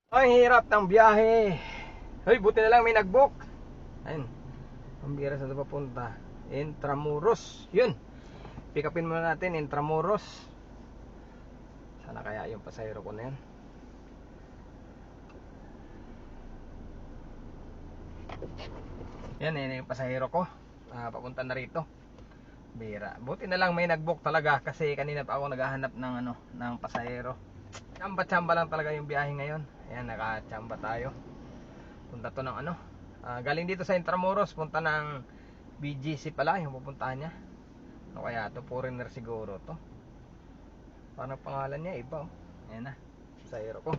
Ang hirap ng biyahe. Hoy, buti na lang may nag-book. Ayun. Ang bira sa papunta. Intramuros. Yun. Pick upin muna natin Intramuros. Sana kaya yung pasahero ko na yan. Yan yung pasahero ko. Papunta na rito. Bira. Buti na lang may nag-book talaga kasi kanina pa ako naghahanap ng ng pasahero. Tsamba-tsamba lang talaga yung biyahe ngayon. Ayan, naka-tsamba tayo. Punta to ng galing dito sa Intramuros, punta ng BGC pala yung pupuntahan niya. Ano kaya to? Foreigner siguro to. Parang pangalan niya iba oh. Ayan na, pasahero ko.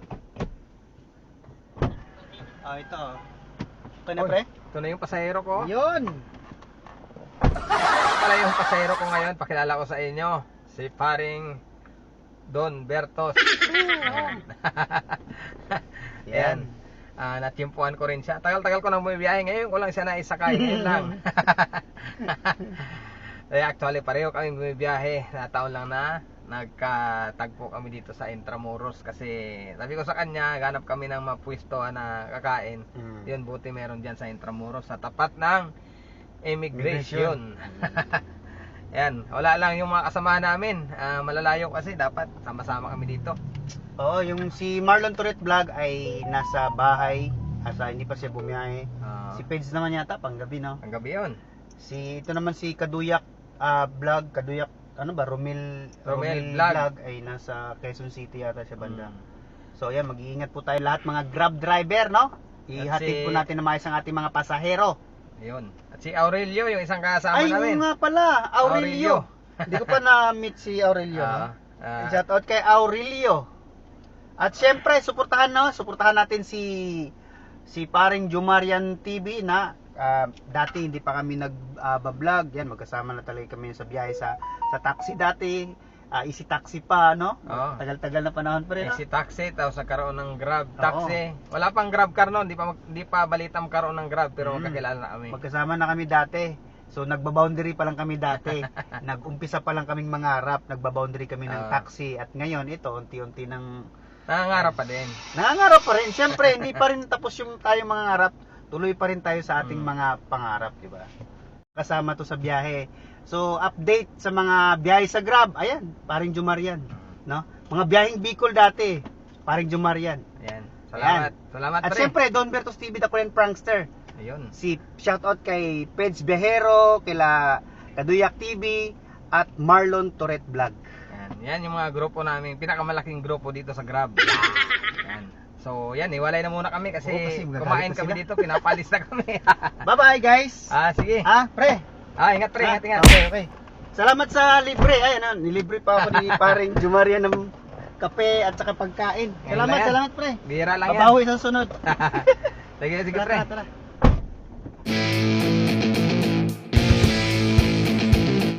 Ito. Ito na, pre? Ito na yung pasahero ko. Yun! Ito pala yung pasahero ko ngayon. Pakilala ko sa inyo. Si paring Don Bertos. Ayan. Natimpuan ko rin siya. Tagal-tagal ko nang bumibiyahe. Ngayon ko lang siya naisakay. Ngayon lang. Actually, pareho kami bumibiyahe. Nataon lang na nagkatagpo kami dito sa Intramuros. Kasi sabi ko sa kanya, ganap kami ng mapwisto na kakain. Yun, buti meron dyan sa Intramuros. Sa tapat ng immigration. Ayan, wala lang yung mga kasama namin. Malalayo kasi dapat sama-sama kami dito. Oo, yung si Marlon Toret Vlog ay nasa bahay. Asa hindi pa siya bumiyahe. Si Page naman yata panggabi, no? Ang gabi yun. Ito naman si Kaduyak Vlog, Kaduyak Romel Vlog ay nasa Quezon City yata siya banda. So ayan, mag-iingat po tayo lahat mga Grab driver, no? Ihatid po natin na maayos ang ating mga pasahero. Ayun. At si Aurelio, yung isang kasama namin. Ay, nga pala, Aurelio. Hindi ko pa na-meet si Aurelio. Shout out kay Aurelio. At syempre, suportahan natin si paring Jumarian TV na dati hindi pa kami nag-vlog. Yan, magkasama na talaga kami sa biyahe sa taxi dati. Easy taxi pa, no? Tagal-tagal na panahon pa rin. Easy taxi, tapos nagkaroon ng Grab taxi. Wala pang Grab car noon, di pa balitang karoon ng Grab, pero magkakilala na kami. Magkasama na kami dati. So nagba-boundary pa lang kami dati. Nag-umpisa pa lang kaming mangarap, nagba-boundary kami ng taxi. At ngayon, ito, unti-unti nang nangangarap pa din. Nangangarap pa rin. Siyempre, hindi pa rin tapos yung tayong mangangarap. Tuloy pa rin tayo sa ating mga pangarap, di ba? Kasama to sa biyahe. So, update sa mga biyahe sa Grab. Ayan, paring Jumarian, no? Mga biyaheng Bicol dati, paring Jumarian. Ayan. Salamat. Ayan. Salamat At siyempre, Don Bertos TV, the Korean Prankster. Ayun. Si shoutout kay Peds Behero, kila Kaduyak TV, at Marlon Toret Vlog. Yan yung mga grupo namin, pinakamalaking grupo dito sa Grab. Yan. So, yan, iwalay na muna kami kasi kumain kami dito, pinapalis na kami. Bye-bye, guys. Sige. Pre. Ingat pre, ingat. Okay. Salamat sa libre. Ayan, nilibre pa ako ni paring Jumarian ng kape at saka pagkain. Salamat pre. Bira lang yan. Babawi sa sunod. Sige pre. Tara.